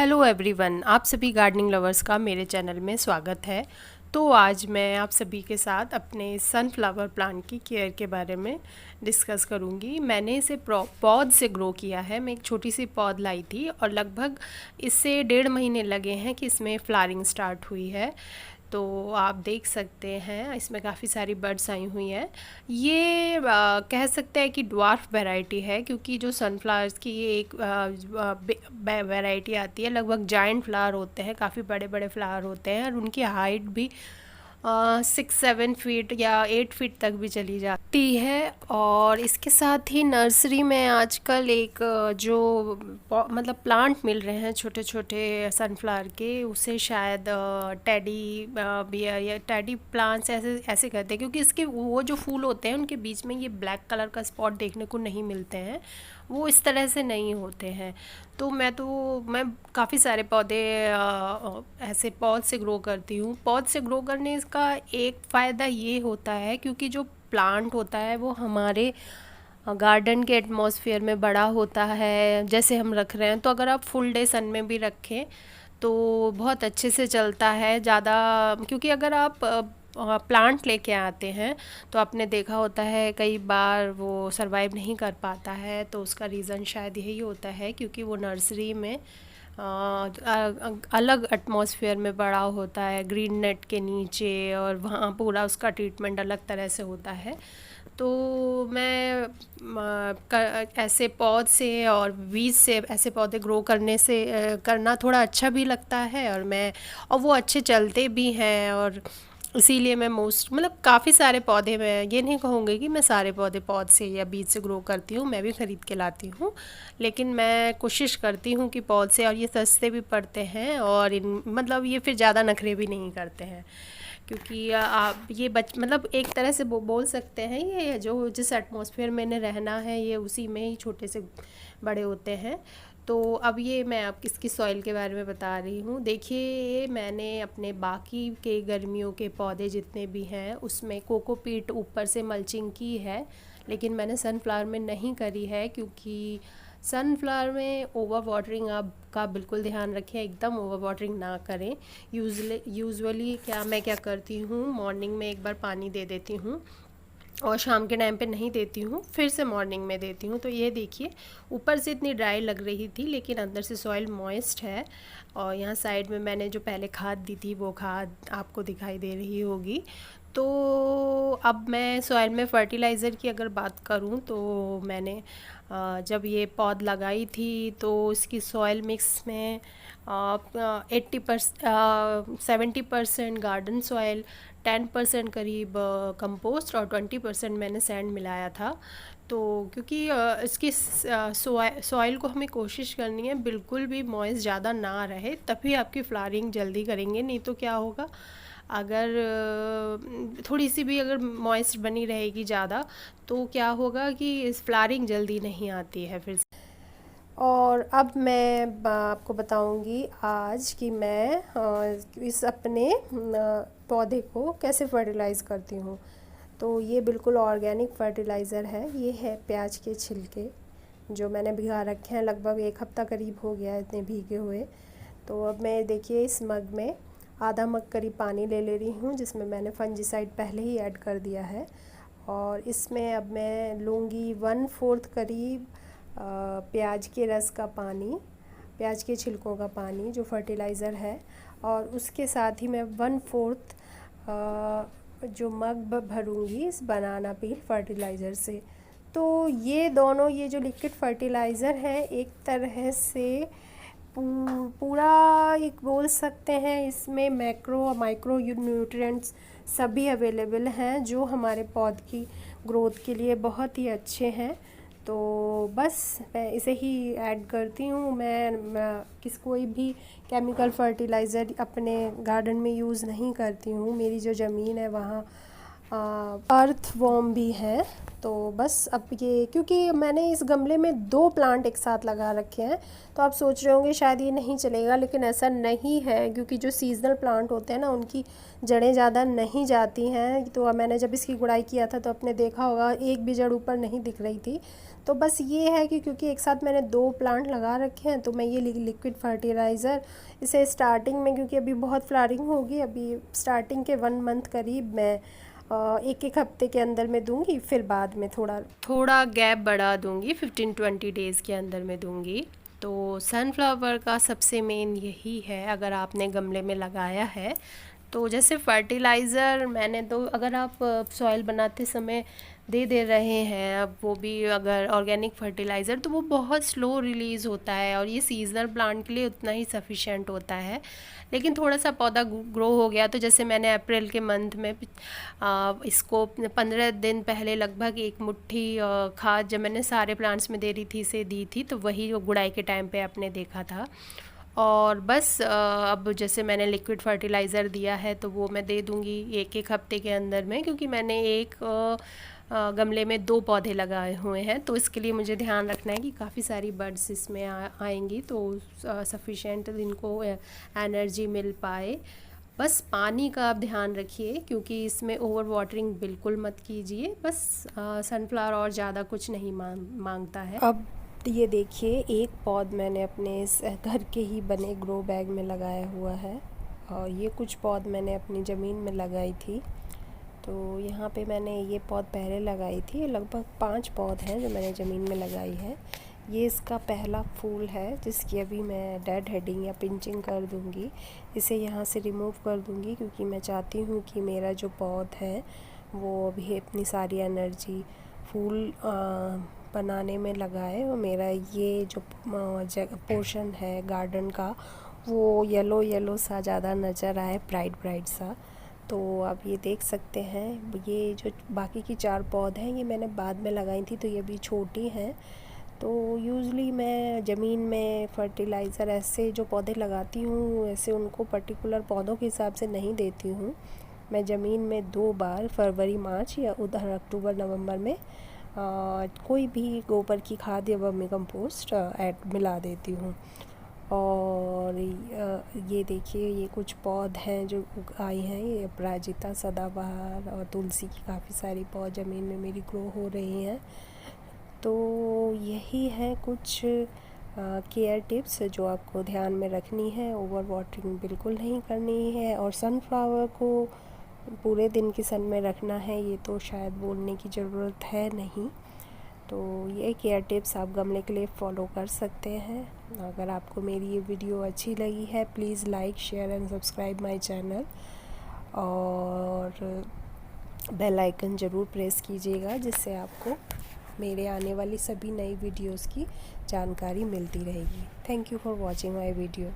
Hello everyone, आप सभी gardening lovers का मेरे चैनल में स्वागत है। तो आज मैं आप सभी के साथ अपने सनफ्लावर प्लांट की केयर के बारे में डिस्कस करूंगी। मैंने इसे पौध से ग्रो किया है। मैं एक छोटी सी पौध लाई थी और लगभग इससे 1.5 महीने लगे हैं कि इसमें फ्लावरिंग स्टार्ट हुई है। तो आप देख सकते हैं इसमें काफ़ी सारी बर्ड्स आई हुई हैं। ये कह सकते हैं कि ड्वार्फ वैरायटी है, क्योंकि जो सनफ्लावर्स की ये एक वैरायटी आती है। लगभग जायंट फ्लावर होते हैं, काफ़ी बड़े बड़े फ्लावर होते हैं और उनकी हाइट भी 6-7 फीट या 8 फीट तक भी चली जाती है। और इसके साथ ही नर्सरी में आजकल एक जो मतलब प्लांट मिल रहे हैं छोटे छोटे सनफ्लावर के, उसे शायद टेडी बियर या टेडी प्लांट्स ऐसे ऐसे कहते हैं, क्योंकि इसके वो जो फूल होते हैं उनके बीच में ये ब्लैक कलर का स्पॉट देखने को नहीं मिलते हैं, वो इस तरह से नहीं होते हैं। तो मैं काफ़ी सारे पौधे ऐसे पौध से ग्रो करती हूँ। पौध से ग्रो करने का एक फ़ायदा ये होता है, क्योंकि जो प्लांट होता है वो हमारे गार्डन के एटमॉस्फेयर में बड़ा होता है। जैसे हम रख रहे हैं, तो अगर आप फुल डे सन में भी रखें तो बहुत अच्छे से चलता है ज़्यादा। क्योंकि अगर आप प्लांट लेके आते हैं तो आपने देखा होता है कई बार वो सरवाइव नहीं कर पाता है, तो उसका रीज़न शायद यही होता है क्योंकि वो नर्सरी में अलग एटमॉस्फेयर में बड़ा होता है, ग्रीन नेट के नीचे, और वहाँ पूरा उसका ट्रीटमेंट अलग तरह से होता है। तो मैं ऐसे पौध से और बीज से ऐसे पौधे ग्रो करने से करना थोड़ा अच्छा भी लगता है, और वो अच्छे चलते भी हैं। और इसीलिए मैं मतलब काफ़ी सारे पौधे, मैं ये नहीं कहूँगी कि मैं सारे पौधे पौध से या बीज से ग्रो करती हूँ, मैं भी ख़रीद के लाती हूँ। लेकिन मैं कोशिश करती हूँ कि पौध से, और ये सस्ते भी पड़ते हैं और इन मतलब ये फिर ज़्यादा नखरे भी नहीं करते हैं, क्योंकि आप ये मतलब एक तरह से बोल सकते हैं ये जो जिस एटमॉस्फेयर में इन्हें रहना है ये उसी में ही छोटे से बड़े होते हैं। तो अब ये मैं आप इसकी सॉइल के बारे में बता रही हूँ। देखिए, मैंने अपने बाकी के गर्मियों के पौधे जितने भी हैं उसमें कोकोपीट ऊपर से मल्चिंग की है, लेकिन मैंने सनफ्लावर में नहीं करी है, क्योंकि सनफ्लावर में ओवर वाटरिंग आप का बिल्कुल ध्यान रखें, एकदम ओवर वाटरिंग ना करें। यूजुअली मैं क्या करती हूँ, मॉर्निंग में एक बार पानी दे देती हूँ और शाम के टाइम पे नहीं देती हूँ, फिर से मॉर्निंग में देती हूँ। तो ये देखिए, ऊपर से इतनी ड्राई लग रही थी लेकिन अंदर से सॉइल मॉइस्ट है। और यहाँ साइड में मैंने जो पहले खाद दी थी वो खाद आपको दिखाई दे रही होगी। तो अब मैं सॉइल में फर्टिलाइज़र की अगर बात करूँ तो मैंने जब ये पौध लगाई थी तो इसकी सॉइल मिक्स में 70% गार्डन सॉइल, 10% करीब कंपोस्ट और 20% मैंने सैंड मिलाया था। तो क्योंकि इसकी सॉइल को हमें कोशिश करनी है बिल्कुल भी मॉइस्ट ज़्यादा ना रहे, तभी आपकी फ्लावरिंग जल्दी करेंगे। नहीं तो क्या होगा, अगर थोड़ी सी भी अगर मॉइस्ट बनी रहेगी ज़्यादा, तो क्या होगा कि इस फ्लावरिंग जल्दी नहीं आती है फिर से। और अब मैं आपको बताऊंगी आज कि मैं इस अपने पौधे को कैसे फर्टिलाइज़ करती हूँ। तो ये बिल्कुल ऑर्गेनिक फर्टिलाइज़र है। ये है प्याज के छिलके जो मैंने भिगा रखे हैं, लगभग 1 हफ्ता करीब हो गया है इतने भीगे हुए। तो अब मैं देखिए इस मग में आधा मग करीब पानी ले रही हूँ, जिसमें मैंने फंजीसाइड पहले ही ऐड कर दिया है। और इसमें अब मैं लूँगी 1/4 करीब प्याज के रस का पानी, प्याज के छिलकों का पानी जो फर्टिलाइज़र है, और उसके साथ ही मैं 1/4 जो मग भरूँगी इस बनाना पील फर्टिलाइज़र से। तो ये दोनों, ये जो लिक्विड फर्टिलाइज़र है, एक तरह से पूरा एक बोल सकते हैं, इसमें मैक्रो और माइक्रो न्यूट्रिएंट्स सभी अवेलेबल हैं जो हमारे पौध की ग्रोथ के लिए बहुत ही अच्छे हैं। तो बस मैं इसे ही ऐड करती हूँ। मैं कोई भी केमिकल फर्टिलाइज़र अपने गार्डन में यूज़ नहीं करती हूँ। मेरी जो ज़मीन है वहाँ अर्थ वॉर्म भी है। तो बस अब ये, क्योंकि मैंने इस गमले में 2 प्लांट एक साथ लगा रखे हैं, तो आप सोच रहे होंगे शायद ये नहीं चलेगा, लेकिन ऐसा नहीं है, क्योंकि जो सीजनल प्लांट होते हैं ना, उनकी जड़ें ज़्यादा नहीं जाती हैं। तो अब मैंने जब इसकी गुड़ाई किया था तो आपने देखा होगा एक भी जड़ ऊपर नहीं दिख रही थी। तो बस ये है कि क्योंकि एक साथ मैंने 2 प्लांट लगा रखे हैं, तो मैं ये लिक्विड फर्टिलाइज़र इसे स्टार्टिंग में, क्योंकि अभी बहुत फ्लावरिंग होगी, अभी स्टार्टिंग के 1 मंथ करीब मैं एक एक हफ्ते के अंदर में दूंगी, फिर बाद में थोड़ा थोड़ा गैप बढ़ा दूंगी, 15-20 डेज़ के अंदर में दूंगी। तो सनफ्लावर का सबसे मेन यही है, अगर आपने गमले में लगाया है तो जैसे फर्टिलाइज़र मैंने तो, अगर आप सॉइल बनाते समय दे रहे हैं, अब वो भी अगर ऑर्गेनिक फर्टिलाइज़र, तो वो बहुत स्लो रिलीज़ होता है, और ये सीजनल प्लांट के लिए उतना ही सफिशेंट होता है। लेकिन थोड़ा सा पौधा ग्रो हो गया, तो जैसे मैंने अप्रैल के मंथ में इसको 15 दिन पहले लगभग 1 मुट्ठी खाद जब मैंने सारे प्लांट्स में दे रही थी इसे दी थी, तो वही गुड़ाई के टाइम पे आपने देखा था। और बस अब जैसे मैंने लिक्विड फर्टिलाइज़र दिया है, तो वो मैं दे दूँगी एक एक हफ्ते के अंदर में, क्योंकि मैंने एक गमले में 2 पौधे लगाए हुए हैं, तो इसके लिए मुझे ध्यान रखना है कि काफ़ी सारी बर्ड्स इसमें आएंगी, तो सफिशेंट इनको एनर्जी मिल पाए। बस पानी का आप ध्यान रखिए, क्योंकि इसमें ओवर वाटरिंग बिल्कुल मत कीजिए। बस सनफ्लावर और ज़्यादा कुछ नहीं मांगता है। अब ये देखिए, एक पौध मैंने अपने इस घर के ही बने ग्रो बैग में लगाया हुआ है, और ये कुछ पौध मैंने अपनी ज़मीन में लगाई थी। तो यहाँ पे मैंने ये पौध पहले लगाई थी, लगभग 5 पौध हैं जो मैंने ज़मीन में लगाई है। ये इसका पहला फूल है, जिसकी अभी मैं डेड हेडिंग या पिंचिंग कर दूँगी। इसे यहाँ से रिमूव कर दूँगी, क्योंकि मैं चाहती हूँ कि मेरा जो पौध है वो अभी अपनी सारी एनर्जी फूल बनाने में लगाए, और मेरा ये जो पोर्शन है गार्डन का, वो येलो सा ज़्यादा नज़र आए, ब्राइट सा। तो आप ये देख सकते हैं, ये जो बाकी की 4 पौधे हैं ये मैंने बाद में लगाई थी, तो ये भी छोटी हैं। तो यूज़ुअली मैं ज़मीन में फर्टिलाइज़र ऐसे जो पौधे लगाती हूँ, ऐसे उनको पर्टिकुलर पौधों के हिसाब से नहीं देती हूँ। मैं ज़मीन में 2 बार, फरवरी मार्च या उधर अक्टूबर नवंबर में कोई भी गोबर की खाद या वर्मी कंपोस्ट मिला देती हूँ। और ये देखिए, ये कुछ पौध हैं जो आई हैं, ये अपराजिता, सदाबहार और तुलसी की काफ़ी सारी पौध ज़मीन में मेरी ग्रो हो रही हैं। तो यही है कुछ केयर टिप्स जो आपको ध्यान में रखनी है। ओवर वाटरिंग बिल्कुल नहीं करनी है, और सनफ्लावर को पूरे दिन की सन में रखना है, ये तो शायद बोलने की ज़रूरत है नहीं। तो ये केयर टिप्स आप गमले के लिए फॉलो कर सकते हैं। अगर आपको मेरी ये वीडियो अच्छी लगी है, please like, share and subscribe my channel, और बेल आइकन ज़रूर प्रेस कीजिएगा, जिससे आपको मेरे आने वाली सभी नई वीडियोस की जानकारी मिलती रहेगी। Thank you for watching my video.